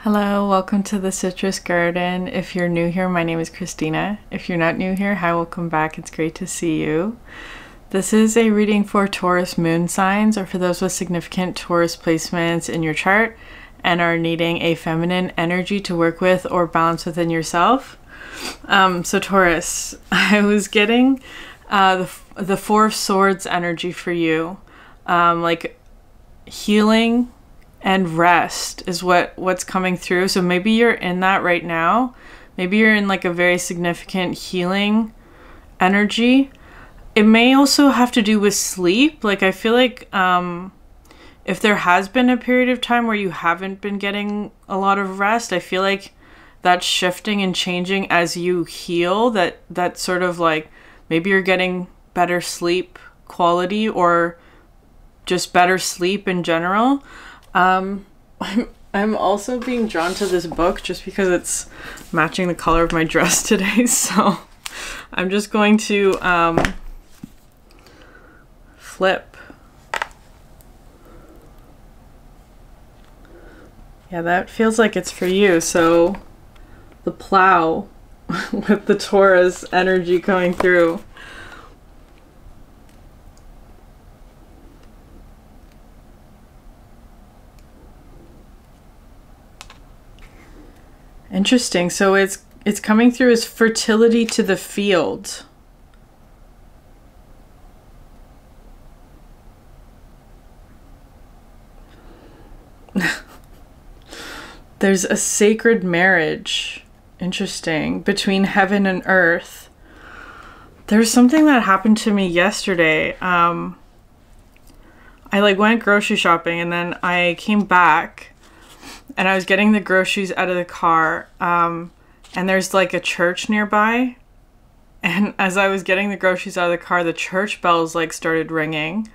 Hello, welcome to the Citrus Garden. If you're new here, my name is Christina. If you're not new here, hi, welcome back. It's great to see you. This is a reading for Taurus moon signs, or for those with significant Taurus placements in your chart and are needing a feminine energy to work with or balance within yourself. So Taurus, I was getting the Four of Swords energy for you, like healing and rest is what's coming through. So maybe you're in that right now. Maybe you're in like a very significant healing energy. It may also have to do with sleep. Like I feel like if there has been a period of time where you haven't been getting a lot of rest, I feel like that's shifting and changing as you heal. That's sort of like maybe you're getting better sleep quality or just better sleep in general. I'm also being drawn to this book just because it's matching the color of my dress today. So I'm just going to flip. Yeah, that feels like it's for you. So the plow with the Taurus energy coming through. Interesting. So it's coming through as fertility to the field. There's a sacred marriage. Interesting. Between heaven and earth. There's something that happened to me yesterday. I like went grocery shopping and then I came back and I was getting the groceries out of the car, and there's like a church nearby. And as I was getting the groceries out of the car, the church bells like started ringing.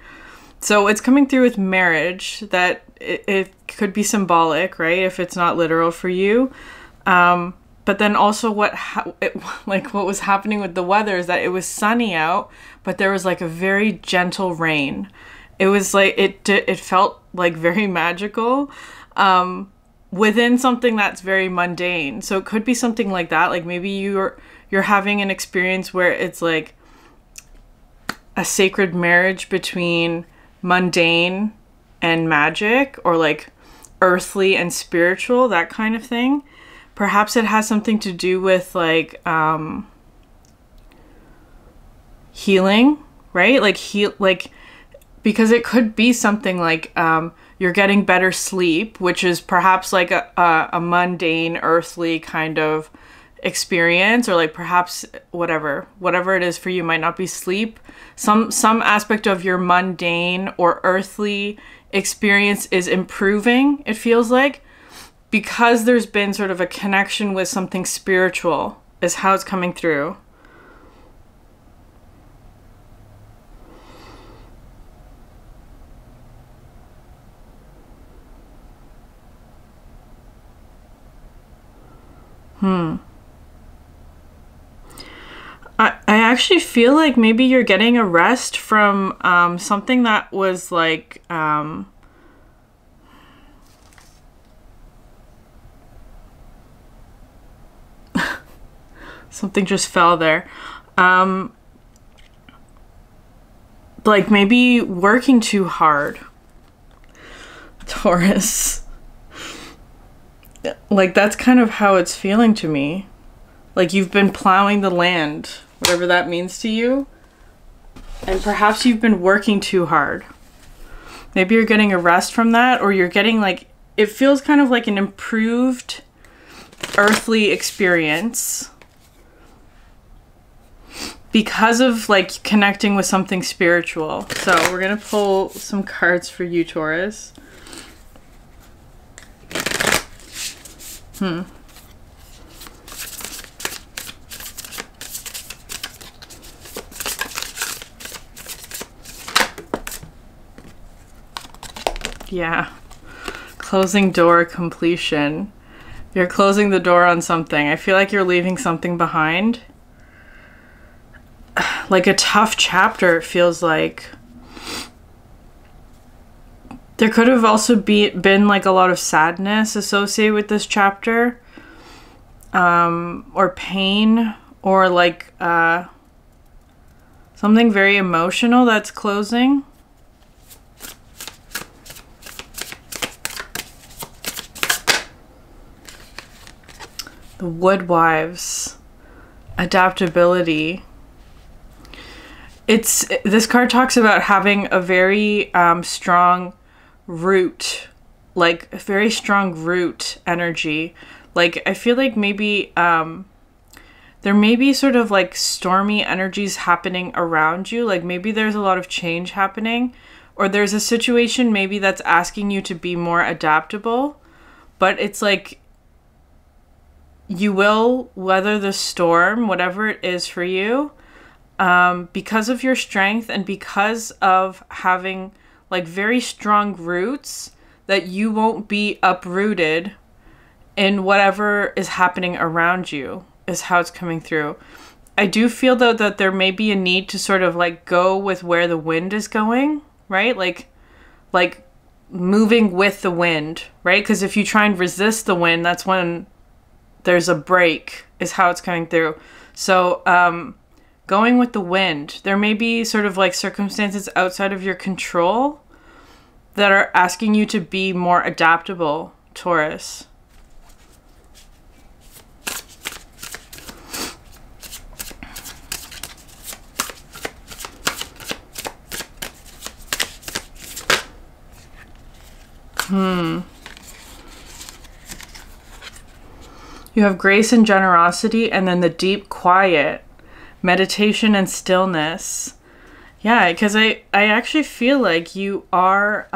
So it's coming through with marriage, that it could be symbolic, right? If it's not literal for you. But then also what was happening with the weather is that it was sunny out, but there was like a very gentle rain. It was like, it felt like very magical. Within something that's very mundane. So it could be something like that. Like maybe you're having an experience where it's like a sacred marriage between mundane and magic, or like earthly and spiritual, that kind of thing. Perhaps it has something to do with like healing, right? Like because it could be something like you're getting better sleep, which is perhaps like a mundane, earthly kind of experience, or like perhaps whatever it is for you might not be sleep. Some aspect of your mundane or earthly experience is improving, it feels like, because there's been sort of a connection with something spiritual is how it's coming through. I actually feel like maybe you're getting a rest from something that was like something just fell there. Like maybe working too hard. Taurus. Like that's kind of how it's feeling to me. Like you've been plowing the land, whatever that means to you. And perhaps you've been working too hard. Maybe you're getting a rest from that, or you're getting like, it feels kind of like an improved earthly experience because of like connecting with something spiritual. So we're gonna pull some cards for you, Taurus. Yeah. Closing door, completion. You're closing the door on something. I feel like you're leaving something behind. Like a tough chapter, it feels like. There could have also been like a lot of sadness associated with this chapter, or pain, or like something very emotional that's closing. The Woodwives, adaptability. This card talks about having a very strong root, like a very strong root energy. Like I feel like maybe there may be sort of like stormy energies happening around you. Like maybe there's a lot of change happening, or there's a situation maybe that's asking you to be more adaptable, but it's like you will weather the storm, whatever it is for you, because of your strength and because of having like very strong roots, that you won't be uprooted in whatever is happening around you, is how it's coming through. I do feel though that there may be a need to sort of like go with where the wind is going, right? Like moving with the wind, right? Because if you try and resist the wind, that's when there's a break, is how it's coming through. So going with the wind, there may be sort of like circumstances outside of your control that are asking you to be more adaptable, Taurus. You have grace and generosity, and then the deep quiet, meditation and stillness. Yeah, because I actually feel like you are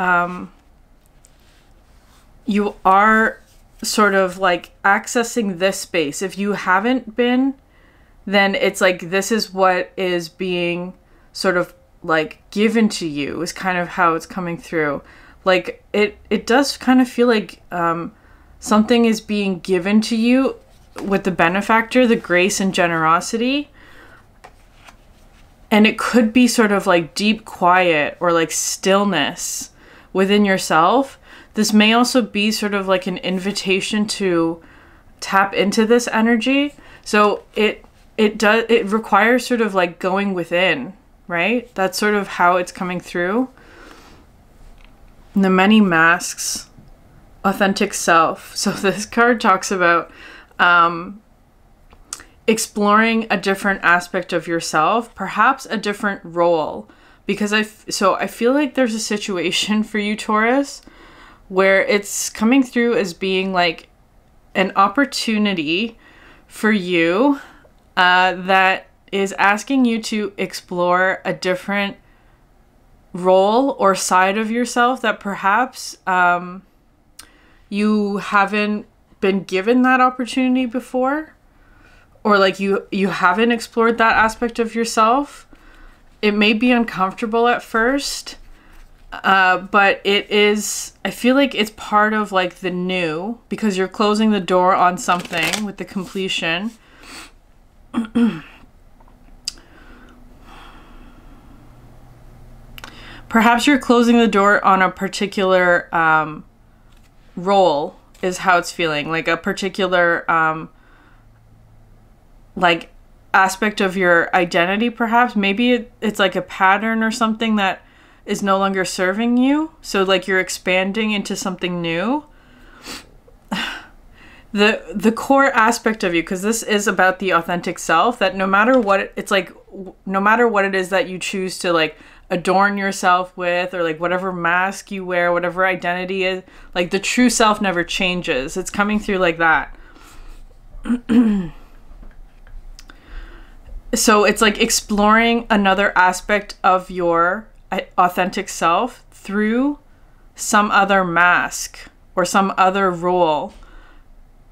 sort of like accessing this space. If you haven't been, then it's like this is what is being sort of like given to you, is kind of how it's coming through. Like it does kind of feel like something is being given to you with the benefactor, the grace and generosity. And it could be sort of like deep quiet or like stillness within yourself. This may also be sort of like an invitation to tap into this energy. So it requires sort of like going within, right? That's sort of how it's coming through. And the many masks, authentic self. So this card talks about exploring a different aspect of yourself, perhaps a different role. Because I feel like there's a situation for you, Taurus, where it's coming through as being like an opportunity for you that is asking you to explore a different role or side of yourself that perhaps you haven't been given that opportunity before, or like you haven't explored that aspect of yourself. It may be uncomfortable at first, but it is, I feel like it's part of like the new, because you're closing the door on something with the completion. Perhaps you're closing the door on a particular role, is how it's feeling. Like a particular like aspect of your identity, perhaps. Maybe it's like a pattern or something that is no longer serving you. So like you're expanding into something new. The core aspect of you, because this is about the authentic self, that no matter what it's like, no matter what it is that you choose to like adorn yourself with, or like whatever mask you wear, whatever identity is, like the true self never changes. It's coming through like that. So it's like exploring another aspect of your authentic self through some other mask or some other role.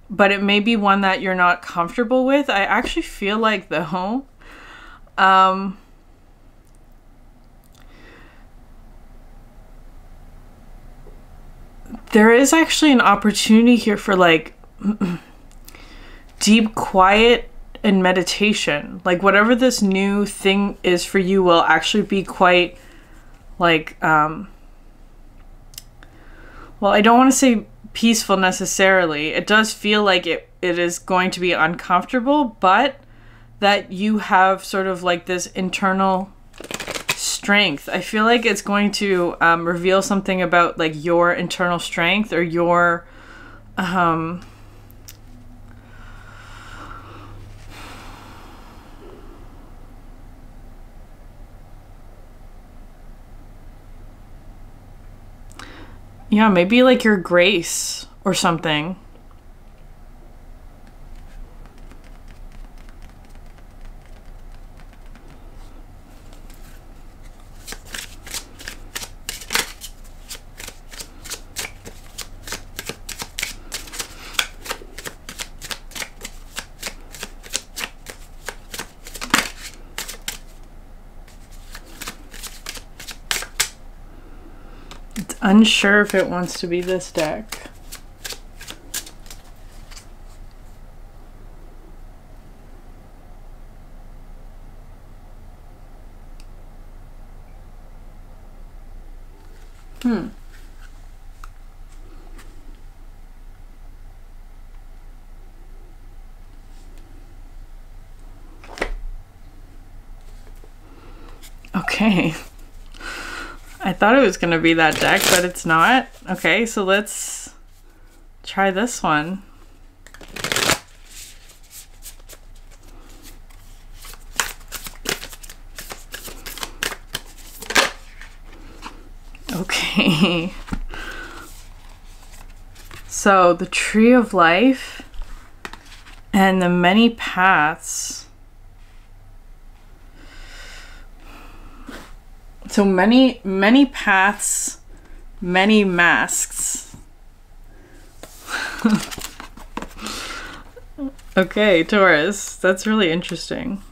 But it may be one that you're not comfortable with. I actually feel like though, there is actually an opportunity here for like deep quiet and meditation. Like whatever this new thing is for you will actually be quite like well, I don't want to say peaceful necessarily. It does feel like it is going to be uncomfortable, but that you have sort of like this internal strength. I feel like it's going to reveal something about like your internal strength, or your yeah, maybe like your grace or something. Unsure if it wants to be this deck. Okay. I thought it was going to be that deck, but it's not. Okay, so let's try this one. Okay. So the Tree of Life and the many paths. So many paths, many masks. Okay, Taurus, that's really interesting.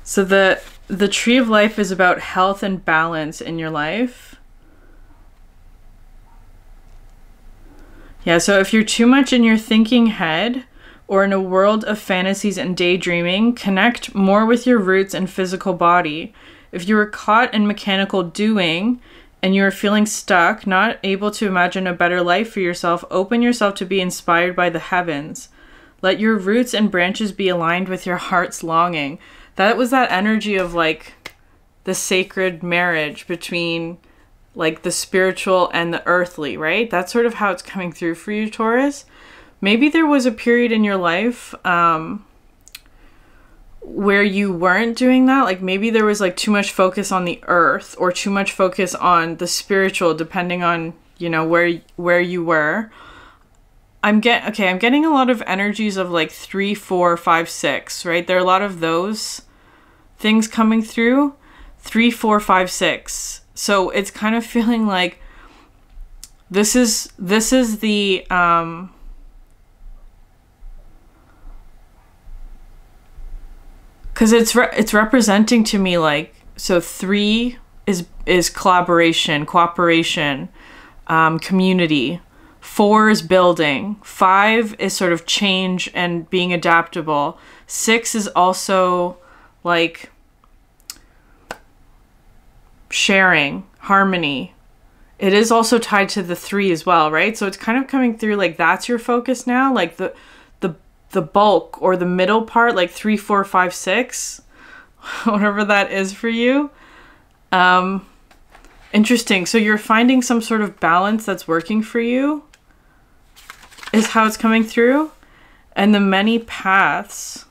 So the Tree of Life is about health and balance in your life. Yeah, so if you're too much in your thinking head, or in a world of fantasies and daydreaming, connect more with your roots and physical body. If you are caught in mechanical doing and you are feeling stuck, not able to imagine a better life for yourself, open yourself to be inspired by the heavens. Let your roots and branches be aligned with your heart's longing. That was that energy of like the sacred marriage between like the spiritual and the earthly, right? That's sort of how it's coming through for you, Taurus. Maybe there was a period in your life where you weren't doing that. Like maybe there was like too much focus on the earth or too much focus on the spiritual, depending on, you know, where you were. I'm getting a lot of energies of like 3, 4, 5, 6, right? There are a lot of those things coming through. 3, 4, 5, 6. So it's kind of feeling like this is the because it's representing to me like, so 3 is collaboration, cooperation, community. 4 is building. 5 is sort of change and being adaptable. 6 is also like sharing, harmony. It is also tied to the 3 as well, right? So it's kind of coming through like that's your focus now, like the bulk or the middle part, like 3, 4, 5, 6, whatever that is for you. Interesting. So you're finding some sort of balance that's working for you, is how it's coming through. And the many paths.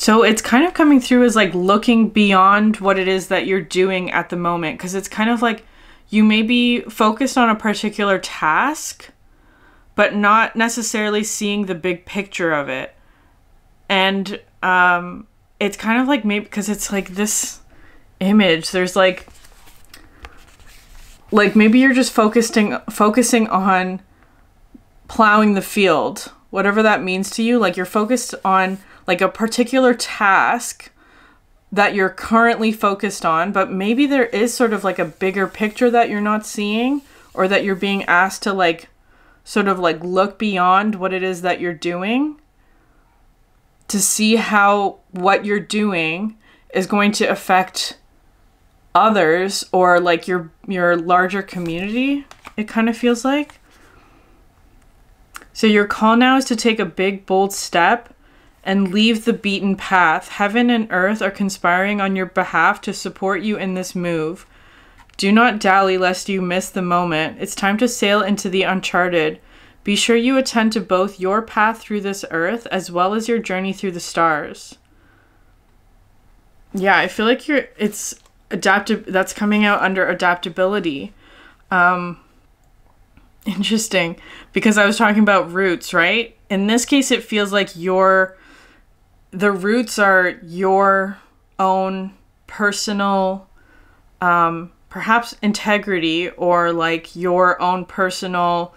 So it's kind of coming through as like looking beyond what it is that you're doing at the moment. Because it's kind of like you may be focused on a particular task, but not necessarily seeing the big picture of it. And it's kind of like maybe because it's like this image. There's like maybe you're just focusing on plowing the field, whatever that means to you. Like you're focused on like a particular task, that you're currently focused on, but maybe there is sort of like a bigger picture that you're not seeing, or that you're being asked to like sort of like look beyond what it is that you're doing to see how what you're doing is going to affect others or like your larger community, it kind of feels like. So your call now is to take a big, bold step and leave the beaten path. Heaven and earth are conspiring on your behalf to support you in this move. Do not dally lest you miss the moment. It's time to sail into the uncharted. Be sure you attend to both your path through this earth as well as your journey through the stars. Yeah, I feel like it's adaptive. That's coming out under adaptability. Interesting, because I was talking about roots, right? In this case, it feels like the roots are your own personal, perhaps integrity, or like your own personal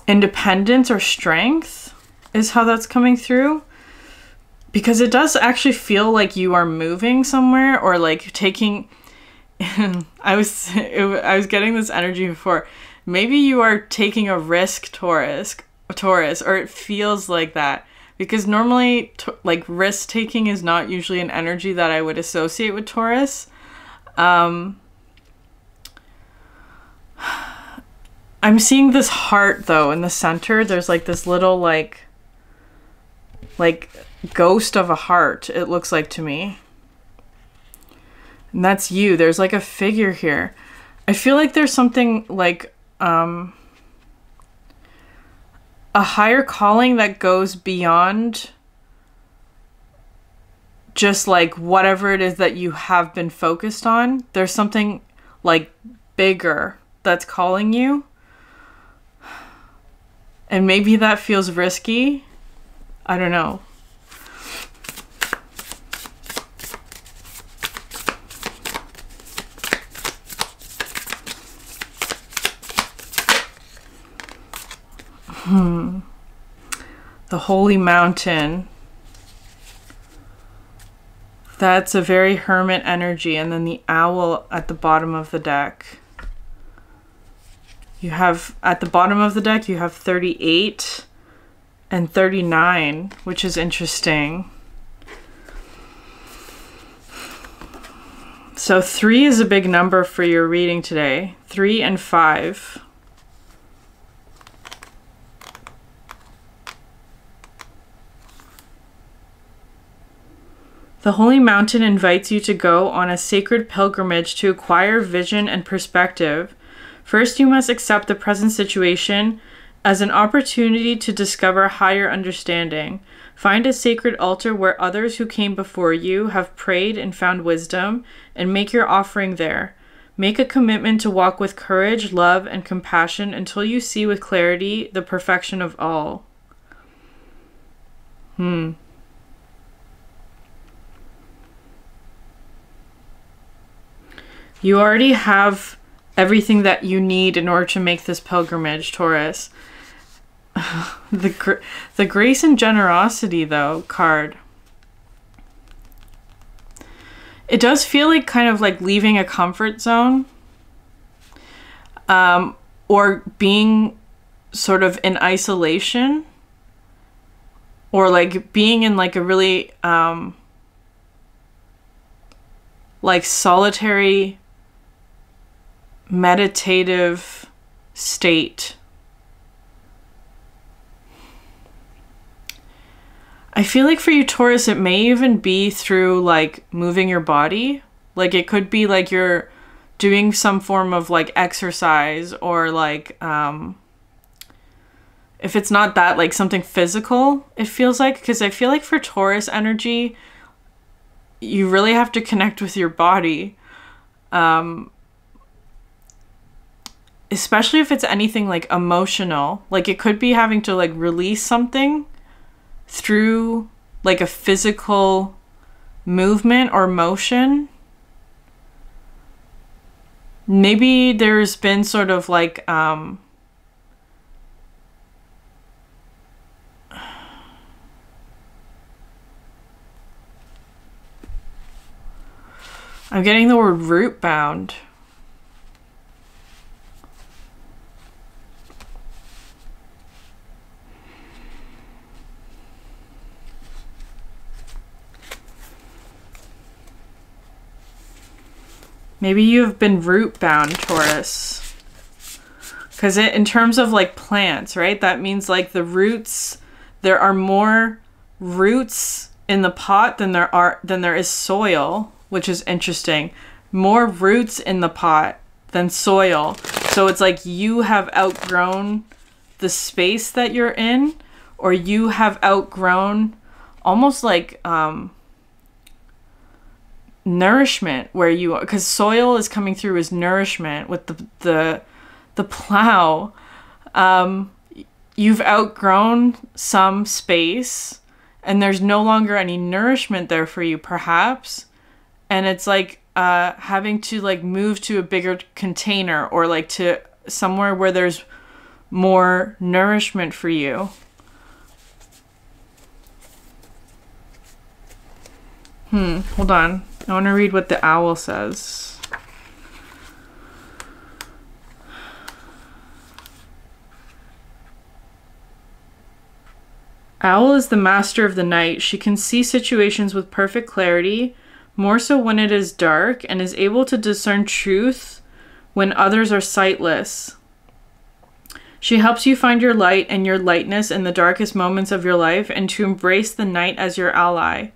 independence or strength is how that's coming through. Because it does actually feel like you are moving somewhere, or like taking... I was getting this energy before. Maybe you are taking a risk, Taurus, or it feels like that. Because normally, like, risk-taking is not usually an energy that I would associate with Taurus. I'm seeing this heart, though, in the center. There's, like, this little, like ghost of a heart, it looks like to me. And that's you. There's, like, a figure here. I feel like there's something, like, a higher calling that goes beyond just like whatever it is that you have been focused on. There's something like bigger that's calling you. And maybe that feels risky. I don't know. The Holy Mountain. That's a very hermit energy. And then the owl at the bottom of the deck. You have, at the bottom of the deck, you have 38 and 39, which is interesting. So 3 is a big number for your reading today. 3 and 5. The Holy Mountain invites you to go on a sacred pilgrimage to acquire vision and perspective. First, you must accept the present situation as an opportunity to discover higher understanding. Find a sacred altar where others who came before you have prayed and found wisdom, and make your offering there. Make a commitment to walk with courage, love, and compassion until you see with clarity the perfection of all. You already have everything that you need in order to make this pilgrimage, Taurus. The grace and generosity, though, card. It does feel like kind of like leaving a comfort zone. Or being sort of in isolation. Or like being in like a really like solitary meditative state. I feel like for you, Taurus, it may even be through like moving your body. Like it could be like you're doing some form of like exercise, or like if it's not that, like something physical, it feels like. Because I feel like for Taurus energy, you really have to connect with your body. Especially if it's anything like emotional. Like it could be having to like release something through like a physical movement or motion. Maybe there's been sort of like I'm getting the word root bound. Maybe you have been root bound, Taurus. Because in terms of like plants, right? That means like the roots, there are more roots in the pot than there is soil, which is interesting. More roots in the pot than soil. So it's like you have outgrown the space that you're in, or you have outgrown almost like nourishment where you are, because soil is coming through as nourishment with the plow. You've outgrown some space and there's no longer any nourishment there for you, perhaps, and it's like having to like move to a bigger container, or like to somewhere where there's more nourishment for you. Hold on. I want to read what the owl says. Owl is the master of the night. She can see situations with perfect clarity, more so when it is dark, and is able to discern truth when others are sightless. She helps you find your light and your lightness in the darkest moments of your life, and to embrace the night as your ally.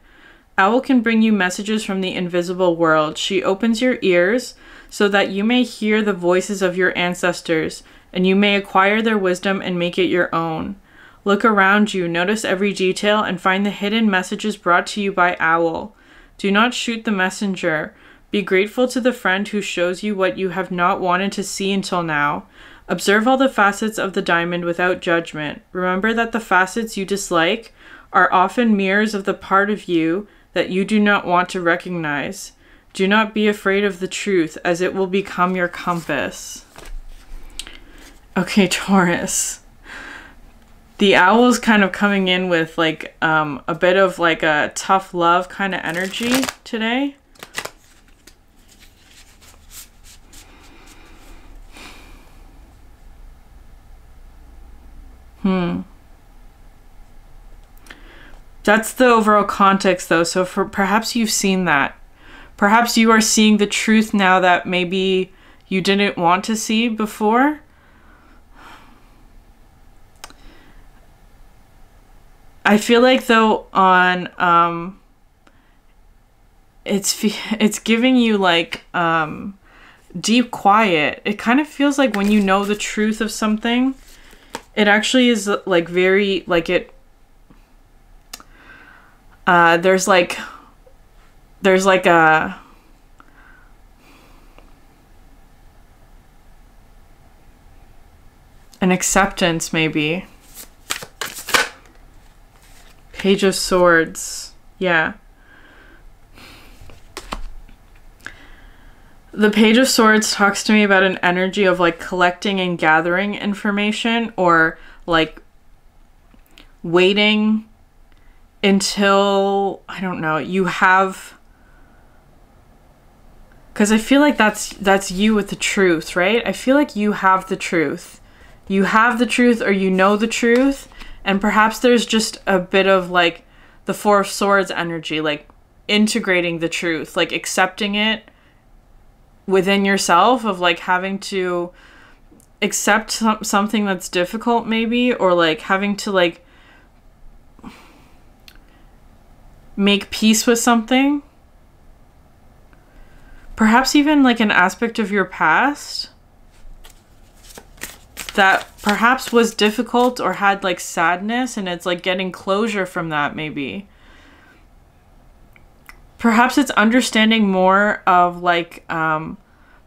Owl can bring you messages from the invisible world. She opens your ears so that you may hear the voices of your ancestors, and you may acquire their wisdom and make it your own. Look around you, notice every detail, and find the hidden messages brought to you by Owl. Do not shoot the messenger. Be grateful to the friend who shows you what you have not wanted to see until now. Observe all the facets of the diamond without judgment. Remember that the facets you dislike are often mirrors of the part of you that you do not want to recognize. Do not be afraid of the truth, as it will become your compass. Okay, Taurus. The owl is kind of coming in with like a bit of like a tough love kind of energy today. That's the overall context though. So perhaps you've seen that. Perhaps you are seeing the truth now that maybe you didn't want to see before. I feel like though on it's giving you like deep quiet. It kind of feels like when you know the truth of something, it actually is like very like it there's like a an acceptance maybe. Page of Swords. Yeah. The Page of Swords talks to me about an energy of like collecting and gathering information, or like waiting until, I don't know, you have, because I feel like that's you with the truth, right? I feel like you have the truth. You have the truth, or you know the truth. And perhaps there's just a bit of like the Four of Swords energy, like integrating the truth, like accepting it within yourself, of like having to accept something that's difficult maybe, or like having to like make peace with something. Perhaps even like an aspect of your past that perhaps was difficult or had like sadness, and it's like getting closure from that maybe. Perhaps it's understanding more of like,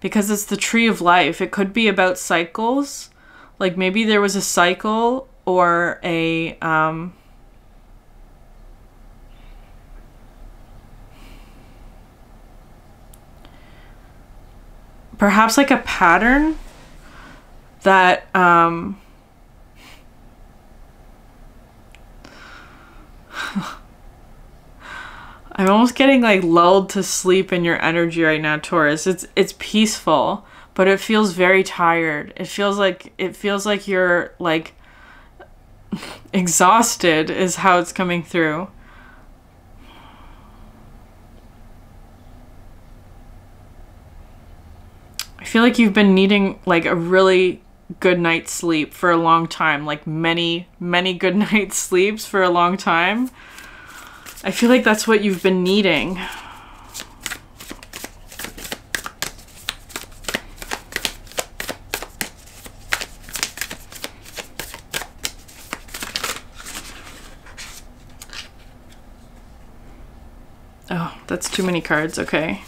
because it's the tree of life. It could be about cycles. Like maybe there was a cycle or a, perhaps like a pattern that I I'm almost getting like lulled to sleep in your energy right now, Taurus. It's peaceful, but it feels very tired. It feels like you're like exhausted is how it's coming through. I feel like you've been needing like a really good night's sleep for a long time, like many good night's sleeps for a long time. I feel like that's what you've been needing. Oh, that's too many cards. Okay.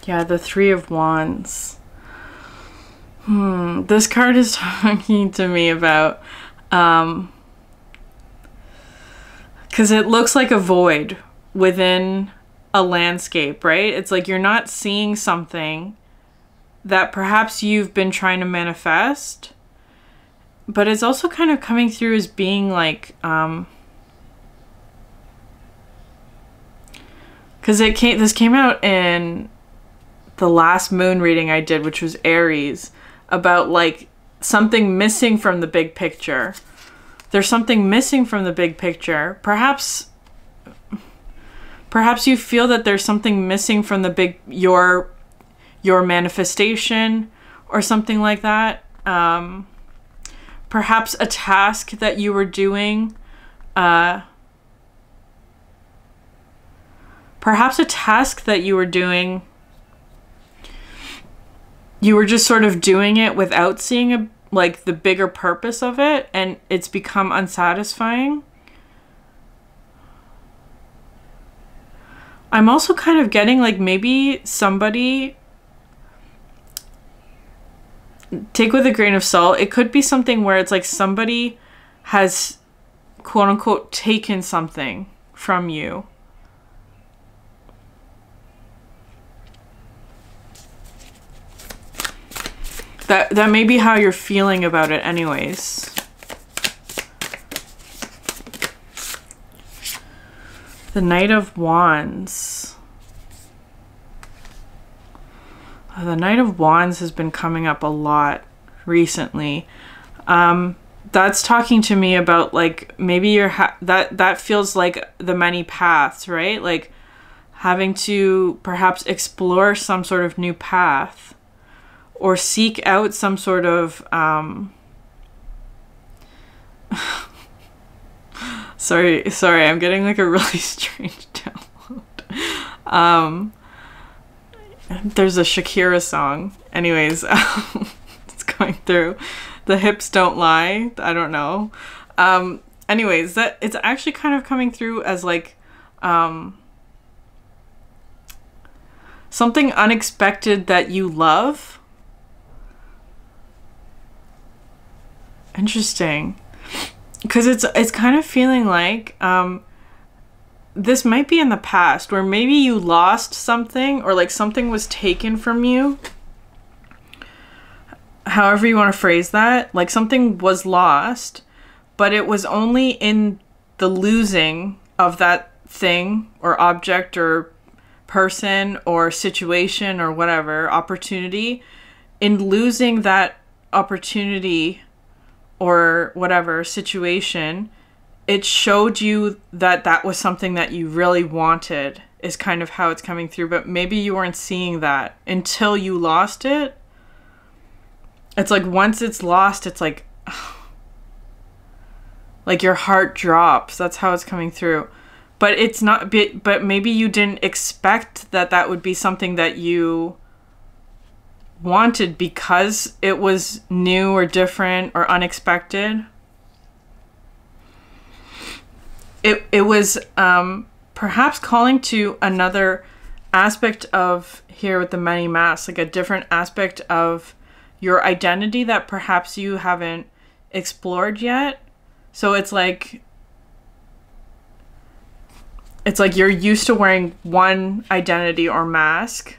Yeah, the Three of Wands. This card is talking to me about, because it looks like a void within a landscape, right? It's like you're not seeing something that perhaps you've been trying to manifest, but it's also kind of coming through as being like, because this came out in the last moon reading I did, which was Aries, about like something missing from the big picture. There's something missing from the big picture. Perhaps you feel that there's something missing from the big, your manifestation or something like that. Perhaps a task that you were doing, you were just sort of doing it without seeing like the bigger purpose of it, and it's become unsatisfying. I'm also kind of getting like maybe somebody, take with a grain of salt, it could be something where it's like somebody has quote unquote taken something from you. That may be how you're feeling about it anyways. The Knight of Wands. The Knight of Wands has been coming up a lot recently. That's talking to me about like maybe you're that feels like the many paths, right? Like having to perhaps explore some sort of new path, or seek out some sort of, sorry, I'm getting like a really strange download. There's a Shakira song. Anyways, it's going through. The hips don't lie. I don't know. Anyways, that it's actually kind of coming through as like, something unexpected that you love. Interesting, because it's kind of feeling like this might be in the past, where maybe you lost something, or like something was taken from you, however you want to phrase that. Like something was lost, but it was only in the losing of that thing or object or person or situation or whatever, opportunity, in losing that opportunity or whatever situation, it showed you that that was something that you really wanted, is kind of how it's coming through. But maybe you weren't seeing that until you lost it. It's like once it's lost, it's like your heart drops. That's how it's coming through. But it's not, but maybe you didn't expect that that would be something that you wanted because it was new or different or unexpected. It was perhaps calling to another aspect of, here with the many masks, like a different aspect of your identity that perhaps you haven't explored yet. So it's like you're used to wearing one identity or mask,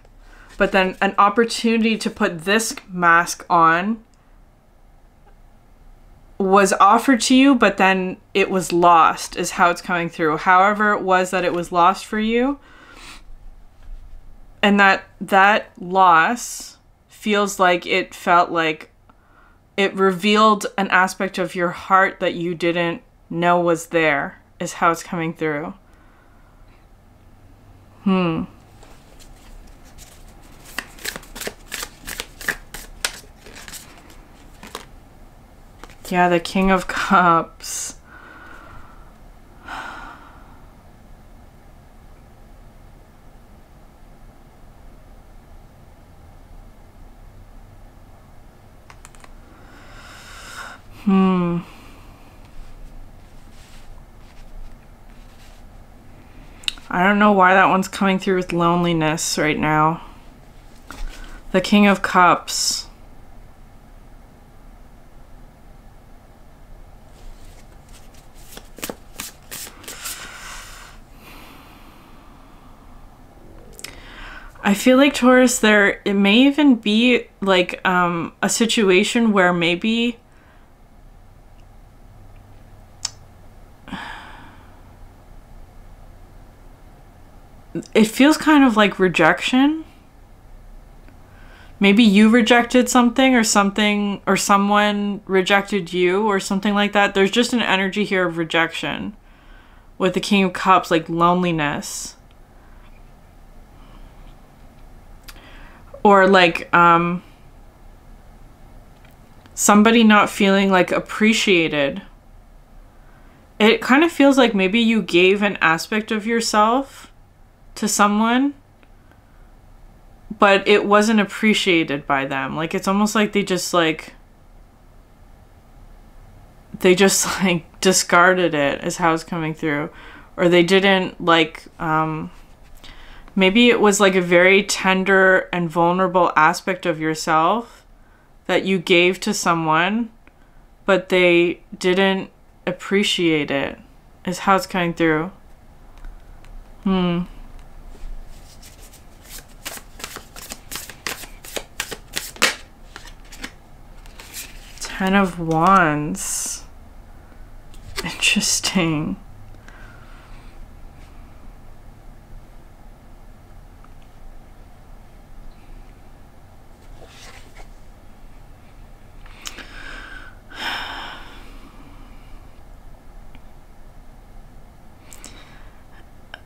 but then an opportunity to put this mask on was offered to you, but then it was lost, is how it's coming through. However it was that it was lost for you, and that loss feels like it felt like it revealed an aspect of your heart that you didn't know was there, is how it's coming through. Yeah, the King of Cups. I don't know why that one's coming through with loneliness right now. The King of Cups. I feel like, Taurus, it may even be like a situation where maybe it feels kind of like rejection. Maybe you rejected something, or someone rejected you, or something like that. There's just an energy here of rejection with the King of Cups, like loneliness. Or like somebody not feeling like appreciated. It kind of feels like maybe you gave an aspect of yourself to someone, but it wasn't appreciated by them. Like, it's almost like they just like discarded it, is how it's coming through. Or they didn't like, maybe it was like a very tender and vulnerable aspect of yourself that you gave to someone, but they didn't appreciate it, is how it's coming through. Ten of Wands. Interesting.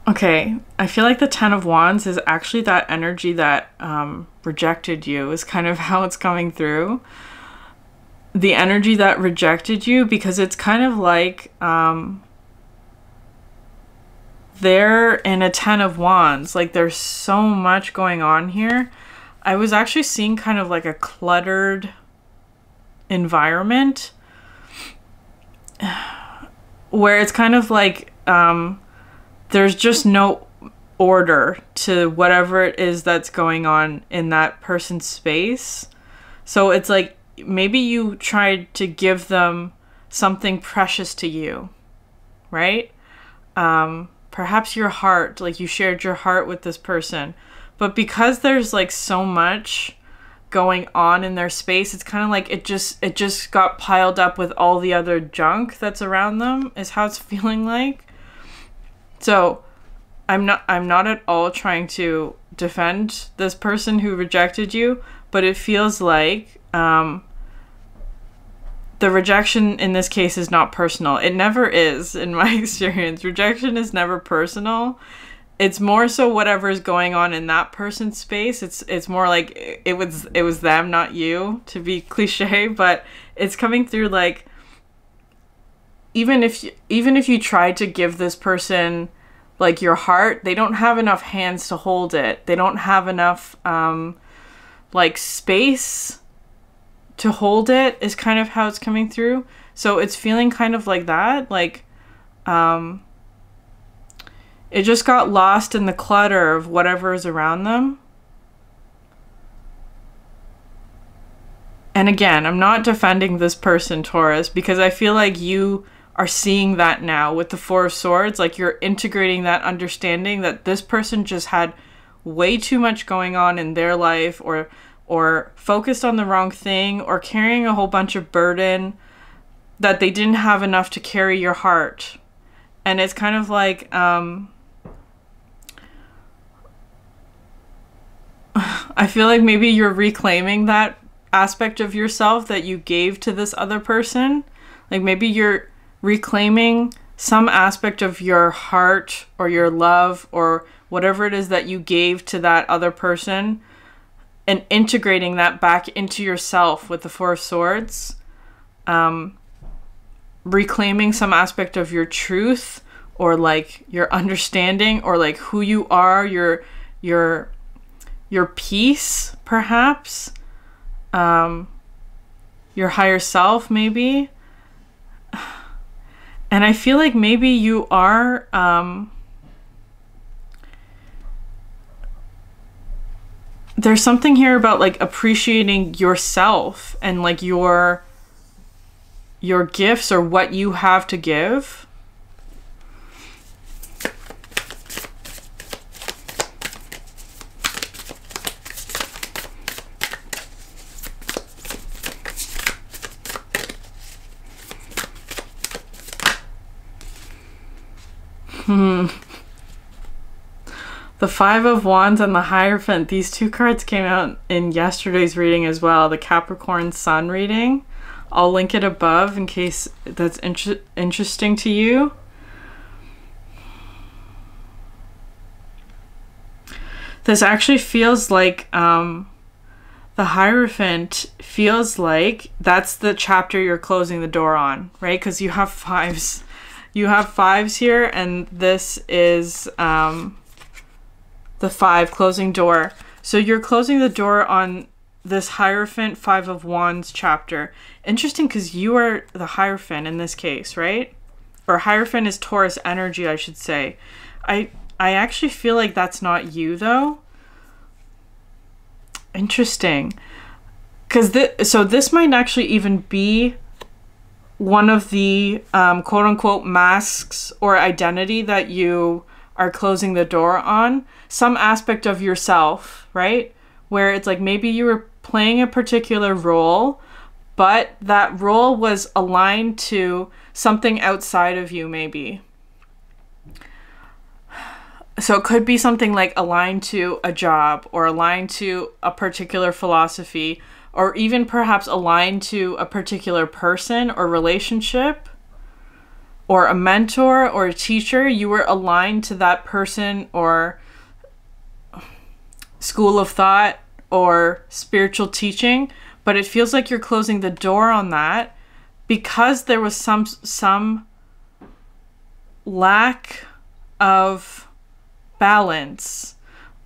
Okay, I feel like the Ten of Wands is actually that energy that rejected you, is kind of how it's coming through. The energy that rejected you, because it's kind of like they're in a Ten of Wands. Like, there's so much going on here. I was actually seeing kind of like a cluttered environment where it's kind of like there's just no order to whatever it is that's going on in that person's space. So it's like maybe you tried to give them something precious to you, right? Perhaps your heart, like you shared your heart with this person. But because there's like so much going on in their space, it's kind of like it just got piled up with all the other junk that's around them, is how it's feeling like. So I'm not at all trying to defend this person who rejected you, but it feels like the rejection in this case is not personal. It never is, in my experience. Rejection is never personal. It's more so whatever is going on in that person's space. It's more like it was them, not you, to be cliche, but it's coming through like even if you tried to give this person like your heart, they don't have enough hands to hold it. They don't have enough like space to hold it, is kind of how it's coming through. So it's feeling kind of like that, like it just got lost in the clutter of whatever is around them. And again, I'm not defending this person, Taurus, because I feel like you are seeing that now with the Four of Swords. Like, you're integrating that understanding that this person just had way too much going on in their life, or focused on the wrong thing, or carrying a whole bunch of burden that they didn't have enough to carry your heart. And it's kind of like, I feel like maybe you're reclaiming that aspect of yourself that you gave to this other person. Like maybe you're reclaiming some aspect of your heart or your love or whatever it is that you gave to that other person and integrating that back into yourself with the Four of Swords. Reclaiming some aspect of your truth or like your understanding or like who you are, your peace, perhaps. Your higher self, maybe. And I feel like maybe you are, there's something here about like appreciating yourself and like your gifts or what you have to give. The Five of Wands and the Hierophant. These two cards came out in yesterday's reading as well. The Capricorn Sun reading. I'll link it above in case that's interesting to you. This actually feels like the Hierophant feels like that's the chapter you're closing the door on, right? Because you have fives. You have fives here, and this is the 5, closing door. So you're closing the door on this Hierophant, Five of Wands chapter. Interesting, because you are the Hierophant in this case, right? Or Hierophant is Taurus energy, I should say. I actually feel like that's not you, though. Interesting. Because so this might actually even be one of the quote-unquote masks or identity that you are closing the door on. Some aspect of yourself, right? Where it's like maybe you were playing a particular role, but that role was aligned to something outside of you, maybe. So it could be something like aligned to a job or aligned to a particular philosophy, or even perhaps aligned to a particular person or relationship, or a mentor or a teacher. You were aligned to that person or school of thought or spiritual teaching, but it feels like you're closing the door on that because there was some lack of balance,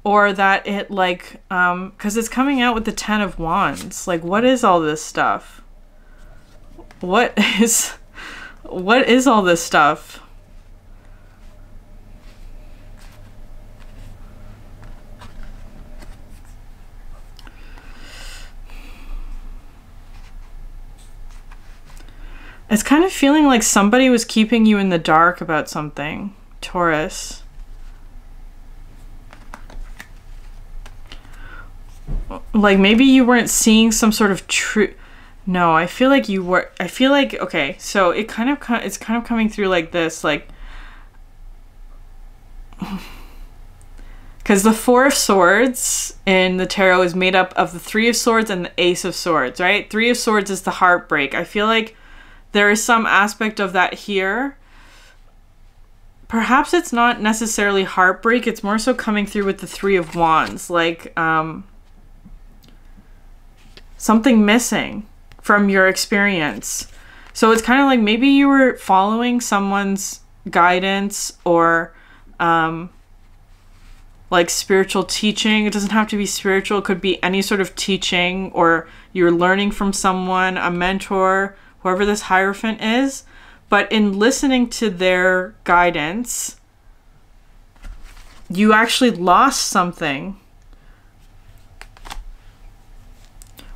or that it like because it's coming out with the 10 of Wands. Like, what is all this stuff? What is all this stuff? It's kind of feeling like somebody was keeping you in the dark about something, Taurus. Like maybe you weren't seeing some sort of truth. No, I feel like you were. I feel like, okay, so it's kind of coming through like this, like, because the Four of Swords in the tarot is made up of the Three of Swords and the Ace of Swords, right? Three of Swords is the heartbreak. I feel like there is some aspect of that here. Perhaps it's not necessarily heartbreak. It's more so coming through with the Three of Wands, like something missing from your experience. So it's kind of like maybe you were following someone's guidance or like spiritual teaching. It doesn't have to be spiritual. It could be any sort of teaching, or you're learning from someone, a mentor, whoever this Hierophant is. But in listening to their guidance, you actually lost something.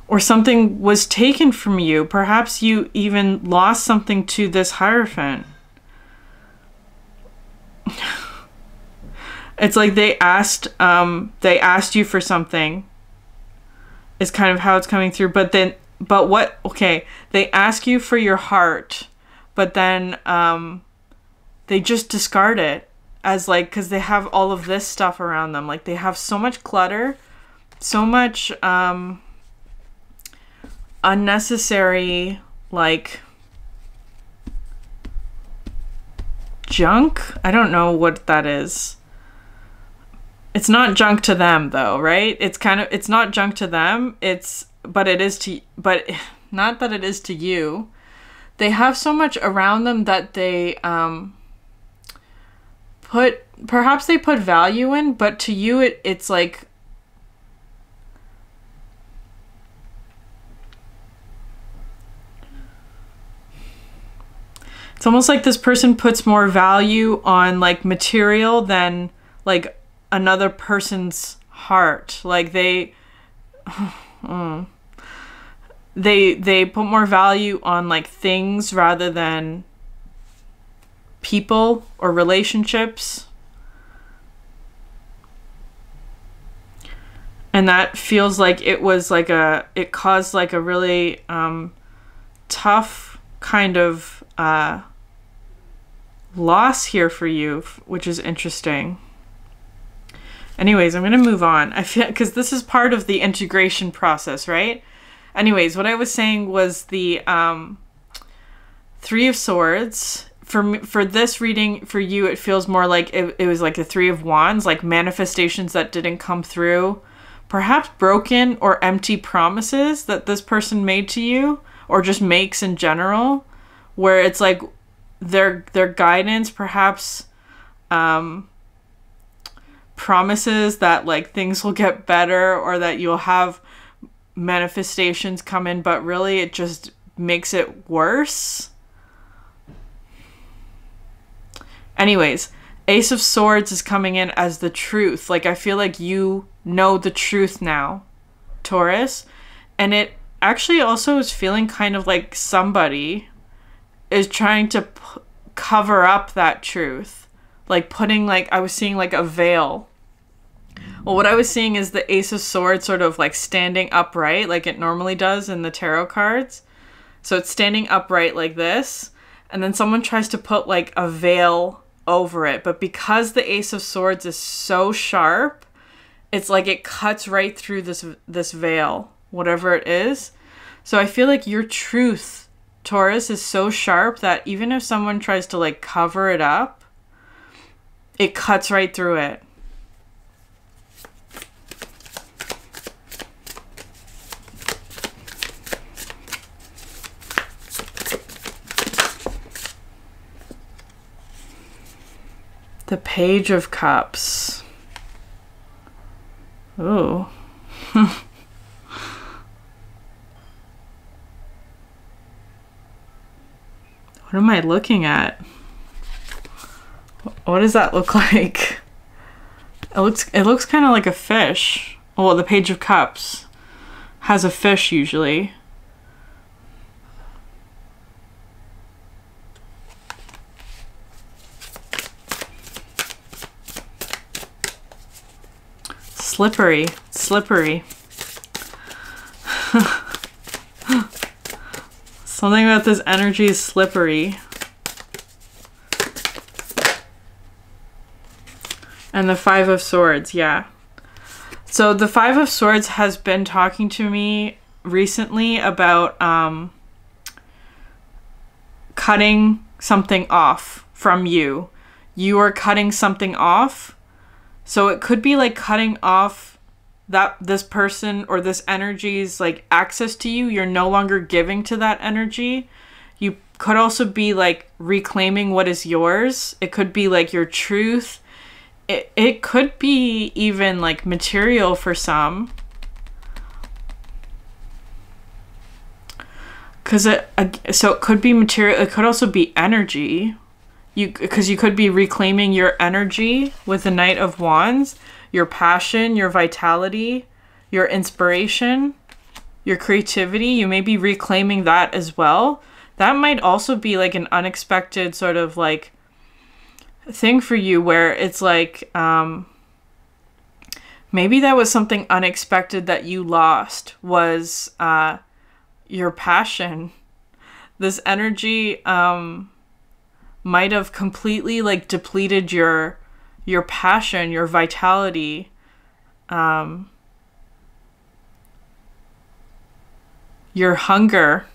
Or something was taken from you. Perhaps you even lost something to this Hierophant. It's like they asked you for something. Is kind of how it's coming through. But then but what, okay, they ask you for your heart, but then they just discard it as like, because they have all of this stuff around them. Like, they have so much clutter, so much unnecessary, like, junk. I don't know what that is. It's not junk to them though, right? It's kind of, it's not junk to them. But it is to, but not that it is to you. They have so much around them that they perhaps they put value in, but to you it's like, it's almost like this person puts more value on like material than like another person's heart. Like they put more value on like things rather than people or relationships. And that feels like it was like it caused like a really tough kind of loss here for you, which is interesting. Anyways, I'm gonna move on. I feel, because this is part of the integration process, right? Anyways, what I was saying was the Three of Swords. For this reading, for you, it feels more like it was like the Three of Wands, like manifestations that didn't come through. Perhaps broken or empty promises that this person made to you, or just makes in general, where it's like their guidance, perhaps promises that like things will get better, or that you'll have manifestations come in, but really it just makes it worse. Anyways, Ace of Swords is coming in as the truth. Like, I feel like you know the truth now, Taurus. And it actually also is feeling kind of like somebody is trying to cover up that truth. Like putting, like, I was seeing like a veil. Well, what I was seeing is the Ace of Swords sort of like standing upright like it normally does in the tarot cards. So it's standing upright like this. And then someone tries to put like a veil over it. But because the Ace of Swords is so sharp, it's like it cuts right through this veil, whatever it is. So I feel like your truth, Taurus, is so sharp that even if someone tries to like cover it up, it cuts right through it. The Page of Cups. Ooh. What am I looking at? What does that look like? It looks kind of like a fish. Well, the Page of Cups has a fish usually. Slippery. Slippery. Something about this energy is slippery. And the Five of Swords, yeah. So the Five of Swords has been talking to me recently about cutting something off from you. You are cutting something off. So it could be like cutting off this person or this energy's like access to you. You're no longer giving to that energy. You could also be like reclaiming what is yours. It could be like your truth. It could be even like material for some. So it could be material. It could also be energy. Because you could be reclaiming your energy with the Knight of Wands, your passion, your vitality, your inspiration, your creativity. You may be reclaiming that as well. That might also be like an unexpected sort of like thing for you where it's like maybe that was something unexpected that you lost, was your passion. This energy might have completely like depleted your passion, your vitality, your hunger.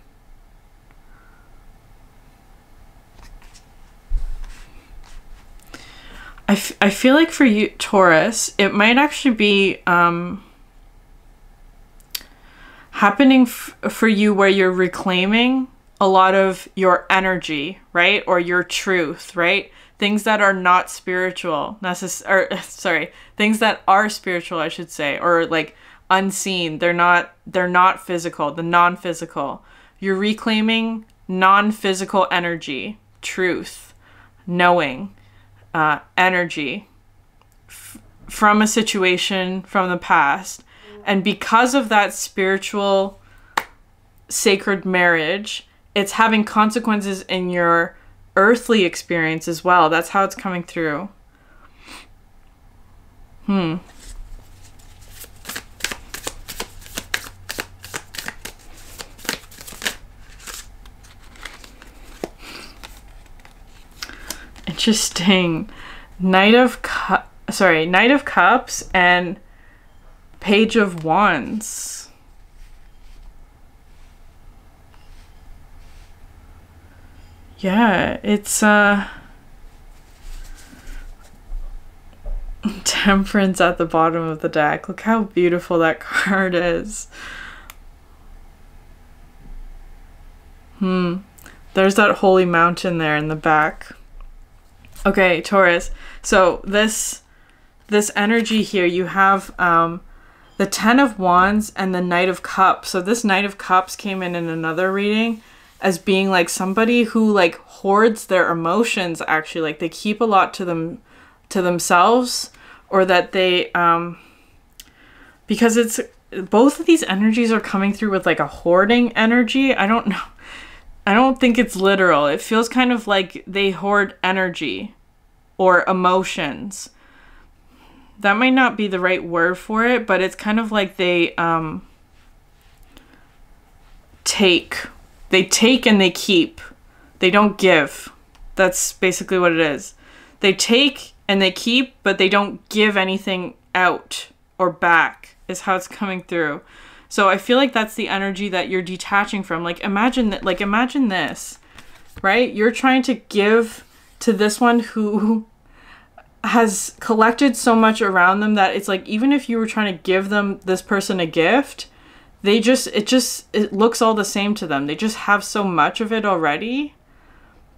I feel like for you, Taurus, it might actually be happening for you where you're reclaiming a lot of your energy, right? Or your truth, right? Things that are not spiritual, things that are spiritual, I should say, or like unseen. They're not physical, the non-physical. You're reclaiming non-physical energy, truth, knowing, energy from a situation from the past. And because of that spiritual sacred marriage, it's having consequences in your earthly experience as well. That's how it's coming through. Interesting. Knight of Cups and Page of Wands. Yeah, it's Temperance at the bottom of the deck. Look how beautiful that card is. There's that holy mountain there in the back. Okay, Taurus. So this energy here, you have the Ten of Wands and the Knight of Cups. So this Knight of Cups came in another reading as being like somebody who like hoards their emotions, actually. Like they keep a lot to themselves, or that they because it's both of these energies are coming through with like a hoarding energy. I don't know. I don't think it's literal. It feels kind of like they hoard energy or emotions. That might not be the right word for it, but it's kind of like they take. They take and they keep. They don't give. That's basically what it is. They take and they keep, but they don't give anything out or back, is how it's coming through. So I feel like that's the energy that you're detaching from. Like imagine this, right? You're trying to give to this one who has collected so much around them that it's like, even if you were trying to give this person a gift, it looks all the same to them. They just have so much of it already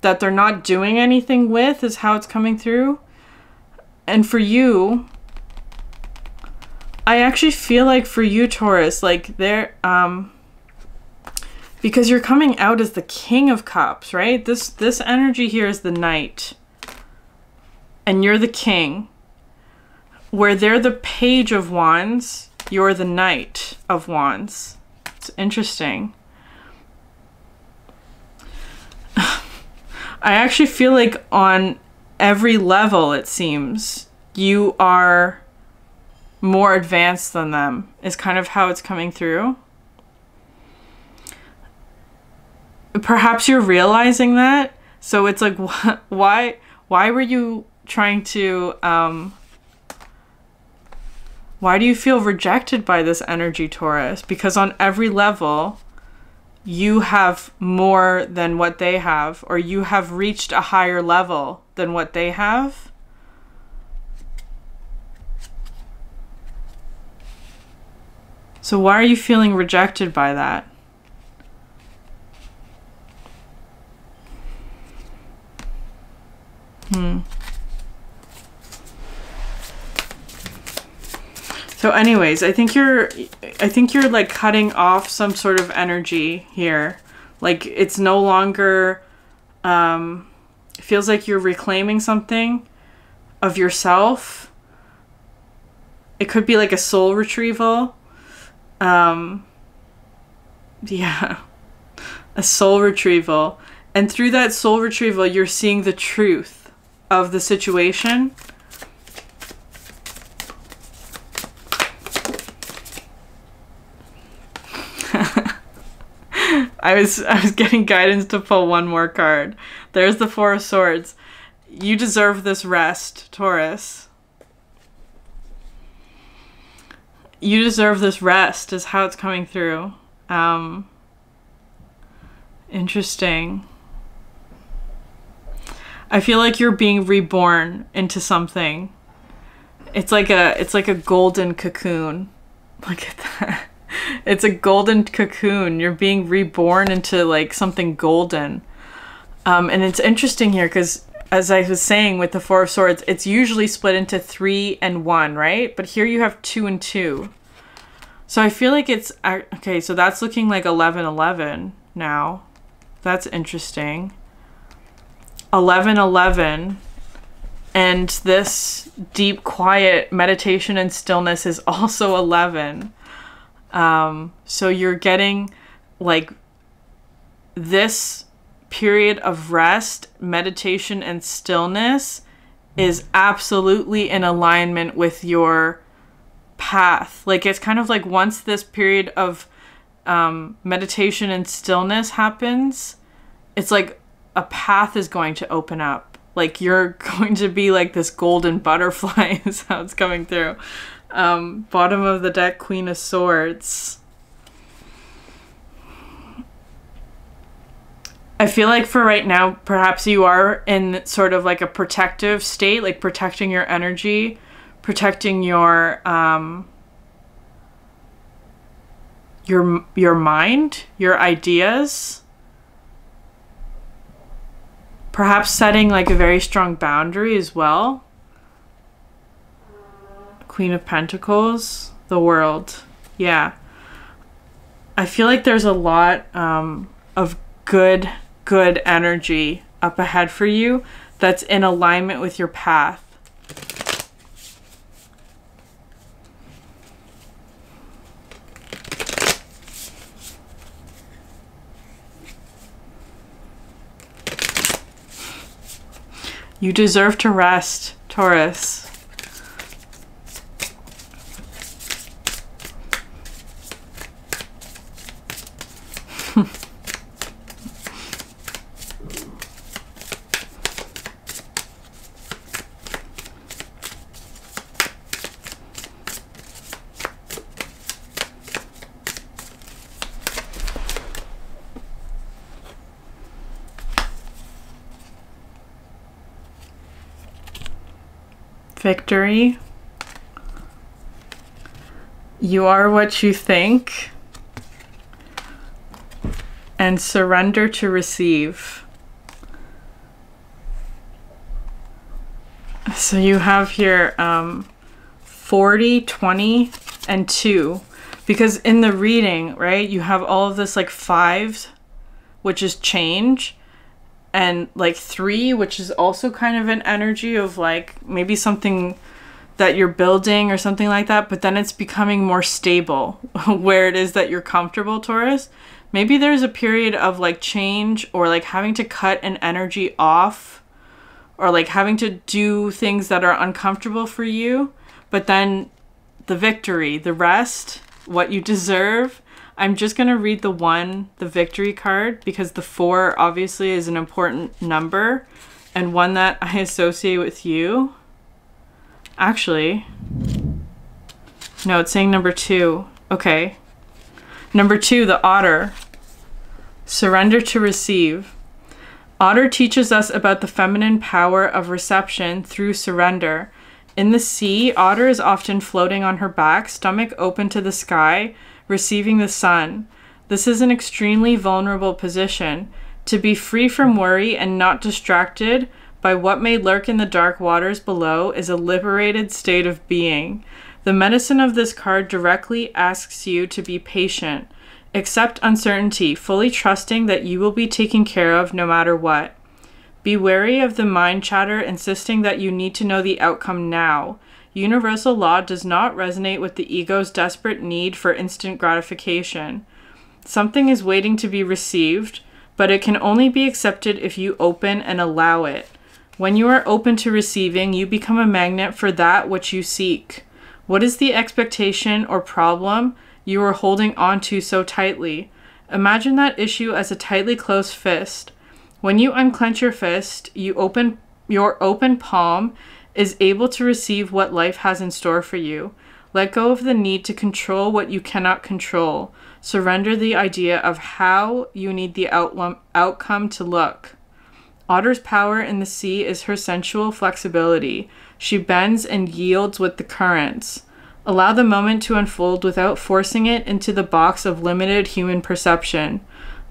that they're not doing anything with, is how it's coming through. And for you, I actually feel like for you, Taurus, like because you're coming out as the King of Cups, right? This energy here is the Knight. And you're the King. Where they're the Page of Wands, you're the Knight of Wands. It's interesting. I actually feel like on every level, it seems, you are more advanced than them, is kind of how it's coming through. Perhaps you're realizing that. So it's like, why were you trying to, why do you feel rejected by this energy, Taurus? Because on every level, you have more than what they have, or you have reached a higher level than what they have. So why are you feeling rejected by that? So anyways, I think you're like cutting off some sort of energy here. Like it's no longer, it feels like you're reclaiming something of yourself. It could be like a soul retrieval. Yeah, a soul retrieval. And through that soul retrieval, you're seeing the truth of the situation. I was getting guidance to pull one more card. There's the Four of Swords. You deserve this rest, Taurus. You deserve this rest is how it's coming through. Interesting. I feel like you're being reborn into something. It's like a golden cocoon. Look at that. It's a golden cocoon. You're being reborn into like something golden. And it's interesting here because, as I was saying with the Four of Swords, it's usually split into 3 and 1, right? But here you have 2 and 2. So I feel like it's... Okay, so that's looking like 11-11 now. That's interesting. 11-11. And this deep, quiet meditation and stillness is also 11. So you're getting like this period of rest, meditation, and stillness is absolutely in alignment with your path. Like it's kind of like once this period of meditation and stillness happens, it's like a path is going to open up. Like you're going to be like this golden butterfly is how it's coming through. Bottom of the deck, Queen of Swords. I feel like for right now, perhaps you are in sort of like a protective state, like protecting your energy, protecting your mind, your ideas. Perhaps setting like a very strong boundary as well. Queen of Pentacles, the World. Yeah. I feel like there's a lot of good energy up ahead for you that's in alignment with your path. You deserve to rest, Taurus. Victory. You are what you think. And surrender to receive. So you have here 40, 20, and 2. Because in the reading, right, you have all of this like 5, which is change. And like 3, which is also kind of an energy of like maybe something that you're building or something like that, but then it's becoming more stable where it is that you're comfortable, Taurus. Maybe there's a period of like change or like having to cut an energy off or like having to do things that are uncomfortable for you, but then the victory, the rest, what you deserve. I'm just going to read the victory card, because the 4 obviously is an important number and one that I associate with you. Actually, no, it's saying number 2. Okay. Number 2, the Otter. Surrender to receive. Otter teaches us about the feminine power of reception through surrender. In the sea, Otter is often floating on her back, stomach open to the sky, receiving the sun. This is an extremely vulnerable position. To be free from worry and not distracted by what may lurk in the dark waters below is a liberated state of being. The medicine of this card directly asks you to be patient. Accept uncertainty, fully trusting that you will be taken care of no matter what. Be wary of the mind chatter insisting that you need to know the outcome now. Universal law does not resonate with the ego's desperate need for instant gratification. Something is waiting to be received, but it can only be accepted if you open and allow it. When you are open to receiving, you become a magnet for that which you seek. What is the expectation or problem you are holding on to so tightly? Imagine that issue as a tightly closed fist. When you unclench your fist, your open palm is able to receive what life has in store for you. Let go of the need to control what you cannot control. Surrender the idea of how you need the outcome to look. Otter's power in the sea is her sensual flexibility. She bends and yields with the currents. Allow the moment to unfold without forcing it into the box of limited human perception.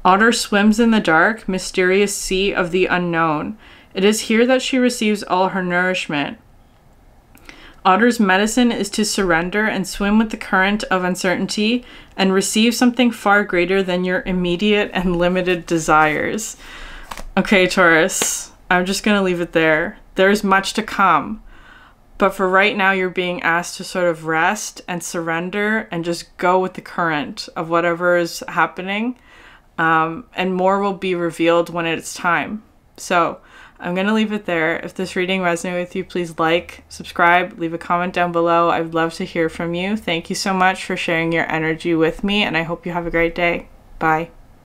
Otter swims in the dark, mysterious sea of the unknown. It is here that she receives all her nourishment. Otter's medicine is to surrender and swim with the current of uncertainty and receive something far greater than your immediate and limited desires. Okay, Taurus, I'm just going to leave it there. There's much to come. But for right now, you're being asked to sort of rest and surrender and just go with the current of whatever is happening. And more will be revealed when it's time. So I'm going to leave it there. If this reading resonated with you, please like, subscribe, leave a comment down below. I'd love to hear from you. Thank you so much for sharing your energy with me, and I hope you have a great day. Bye.